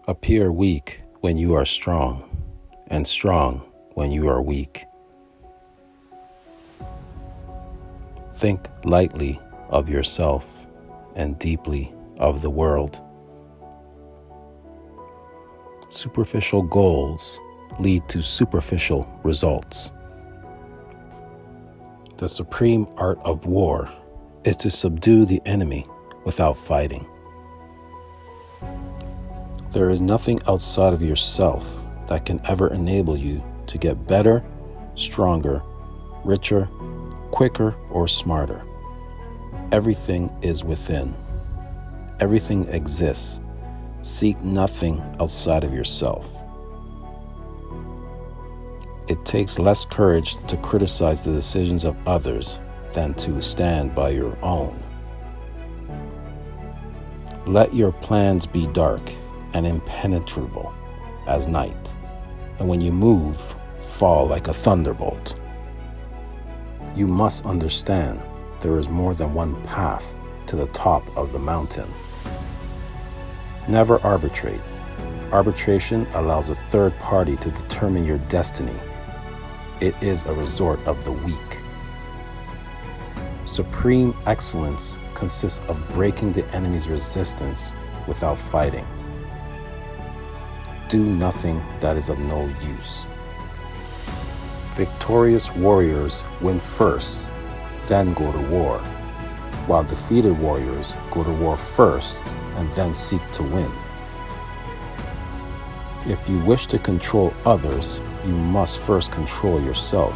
Appear weak when you are strong, and strong when you are weak. Think lightly of yourself and deeply of the world. Superficial goals lead to superficial results. The supreme art of war is to subdue the enemy without fighting. There is nothing outside of yourself that can ever enable you to get better, stronger, richer, quicker, or smarter. Everything is within. Everything exists. Seek nothing outside of yourself. It takes less courage to criticize the decisions of others than to stand by your own. Let your plans be dark and impenetrable as night, and when you move, fall like a thunderbolt. You must understand there is more than one path to the top of the mountain. Never arbitrate. Arbitration allows a third party to determine your destiny. It is a resort of the weak. Supreme excellence consists of breaking the enemy's resistance without fighting. Do nothing that is of no use. Victorious warriors win first, then go to war, while defeated warriors go to war first and then seek to win. If you wish to control others, you must first control yourself.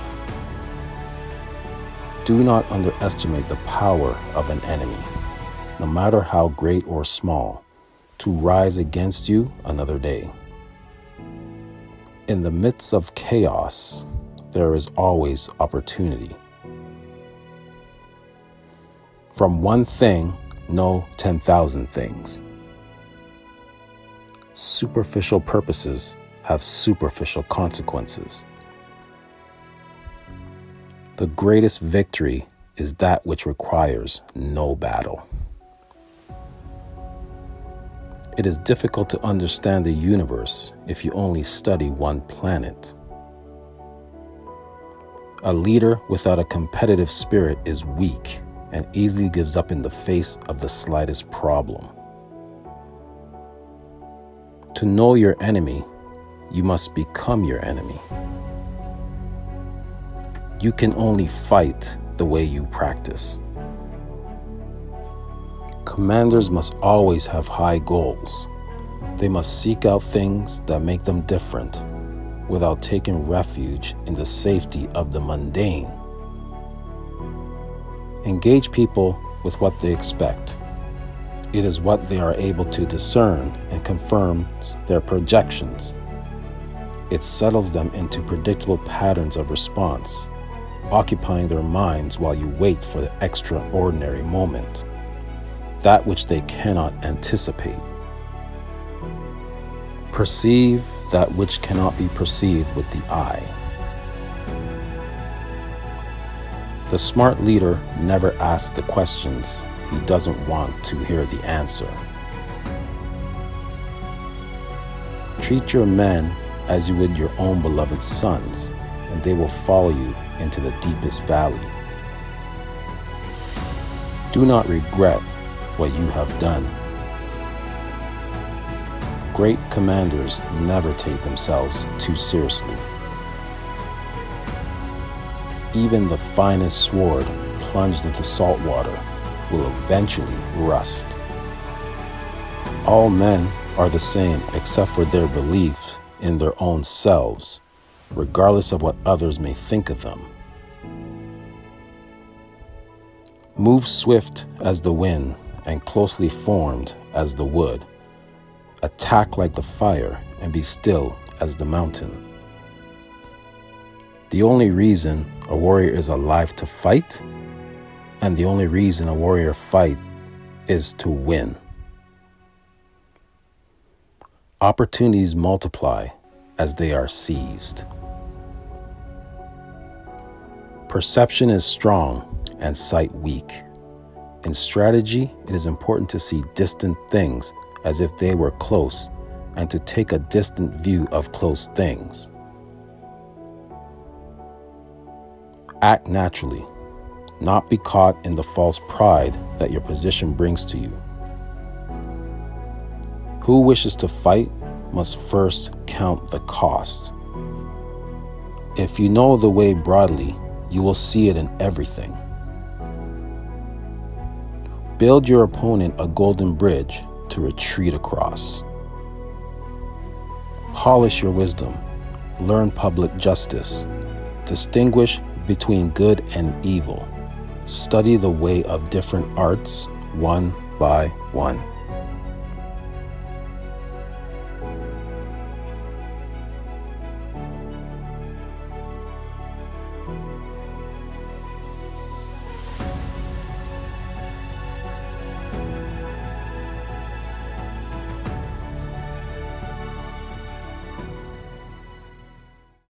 Do not underestimate the power of an enemy, no matter how great or small, to rise against you another day. In the midst of chaos, there is always opportunity. From one thing, know 10,000 things. Superficial purposes have superficial consequences. The greatest victory is that which requires no battle. It is difficult to understand the universe if you only study one planet. A leader without a competitive spirit is weak and easily gives up in the face of the slightest problem. To know your enemy, you must become your enemy. You can only fight the way you practice. Commanders must always have high goals. They must seek out things that make them different, without taking refuge in the safety of the mundane. Engage people with what they expect. It is what they are able to discern and confirms their projections. It settles them into predictable patterns of response, occupying their minds while you wait for the extraordinary moment, that which they cannot anticipate. Perceive that which cannot be perceived with the eye. The smart leader never asks the questions he doesn't want to hear the answer. Treat your men as you would your own beloved sons, and they will follow you into the deepest valley. Do not regret what you have done. Great commanders never take themselves too seriously. Even the finest sword plunged into salt water will eventually rust. All men are the same except for their belief in their own selves, regardless of what others may think of them. Move swift as the wind and closely formed as the wood. Attack like the fire and be still as the mountain. The only reason a warrior is alive to fight, and the only reason a warrior fights is to win. Opportunities multiply as they are seized. Perception is strong and sight weak. In strategy, it is important to see distant things as if they were close and to take a distant view of close things. Act naturally, not be caught in the false pride that your position brings to you. Who wishes to fight must first count the cost. If you know the way broadly, you will see it in everything. Build your opponent a golden bridge to retreat across. Polish your wisdom. Learn public justice. Distinguish between good and evil. Study the way of different arts one by one.